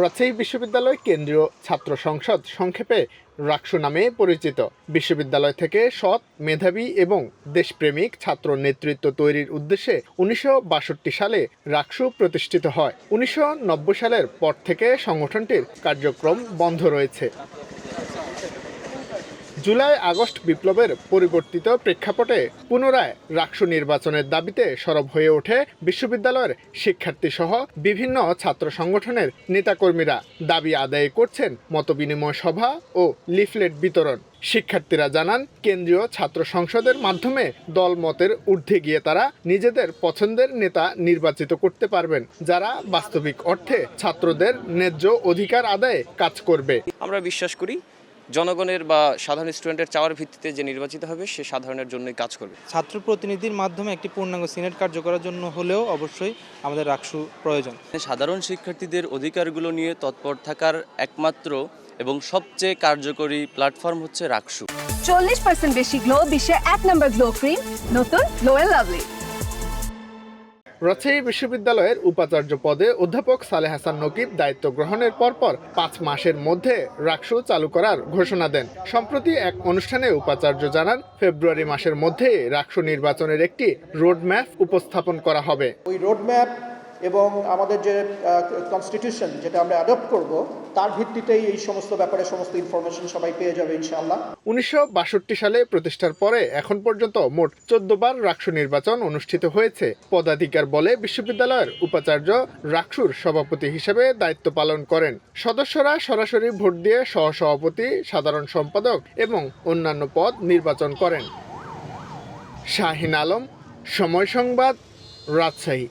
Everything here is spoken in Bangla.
রাজশাহী বিশ্ববিদ্যালয় কেন্দ্রীয় ছাত্র সংসদ সংক্ষেপে রাকসু নামে পরিচিত। বিশ্ববিদ্যালয় থেকে সৎ, মেধাবী এবং দেশপ্রেমিক ছাত্র নেতৃত্ব তৈরির উদ্দেশ্যে ১৯৬২ সালে রাকসু প্রতিষ্ঠিত হয়। ১৯৯০ সালের পর থেকে সংগঠনটির কার্যক্রম বন্ধ রয়েছে। জুলাই-আগস্ট বিপ্লবের পরিবর্তিত প্রেক্ষাপটে পুনরায় রাকসু নির্বাচনের দাবিতে সরব হয়ে ওঠে বিশ্ববিদ্যালয়ের শিক্ষার্থীসহ বিভিন্ন ছাত্র সংগঠনের নেতাকর্মীরা। দাবি আদায় করছেন মতবিনিময় সভা ও লিফলেট বিতরণ। শিক্ষার্থীরা জানান, কেন্দ্রীয় ছাত্র সংসদের মাধ্যমে দলমতের ঊর্ধ্বে গিয়ে তারা নিজেদের পছন্দের নেতা নির্বাচিত করতে পারবেন, যারা বাস্তবিক অর্থে ছাত্রদের ন্যায্য অধিকার আদায়ে কাজ করবে। আমরা বিশ্বাস করি জনগণের বা সাধারণ স্টুডেন্টের চাওয়ার ভিত্তিতে যে নির্বাচিত হবে সে সাধারণের জন্যই কাজ করবে। ছাত্র প্রতিনিধির মাধ্যমে একটি পূর্ণাঙ্গ সিনেট কার্য করার জন্য হলেও অবশ্যই আমাদের রাকসু প্রয়োজন। সাধারণ শিক্ষার্থীদের অধিকারগুলো নিয়ে তৎপর থাকার একমাত্র এবং সবচেয়ে কার্যকরী প্ল্যাটফর্ম হচ্ছে রাকসু। 40% বেশি গ্লো, বিশ্বের 1 নম্বর গ্লো ক্রিম, নতুন গ্লো এন্ড লাভলি। রাজশাহী বিশ্ববিদ্যালয়ের উপাচার্য পদে অধ্যাপক সালেহ হাসান নকিব দায়িত্ব গ্রহণের পরপর 5 মাসের মধ্যে রাকসু চালু করার ঘোষণা দেন। সম্প্রতি এক অনুষ্ঠানে উপাচার্য জানান, ফেব্রুয়ারি মাসের মধ্যে রাকসু নির্বাচনের একটি রোডম্যাপ উপস্থাপন করা হবে। ওই রোডম্যাপ এবং আমাদের যে কনস্টিটিউশন যেটা আমরা অ্যাডপ্ট করব তার ভিত্তিতেই এই সমস্ত ব্যাপারে সমস্ত ইনফরমেশন সবাই পেয়ে যাবে ইনশাআল্লাহ। ১৯৬২ সালে প্রতিষ্ঠার পরে এখন পর্যন্ত মোট 14 বার রাকসু নির্বাচন অনুষ্ঠিত হয়েছে। পদাধিকার বলে বিশ্ববিদ্যালয়ের উপাচার্য রাকসুর সভাপতি হিসেবে দায়িত্ব পালন করেন। সদস্যরা সরাসরি ভোট দিয়ে সহসভাপতি, সাধারণ সম্পাদক এবং অন্যান্য পদ নির্বাচন করেন। শাহিন আলম, সময় সংবাদ, রাজশাহী।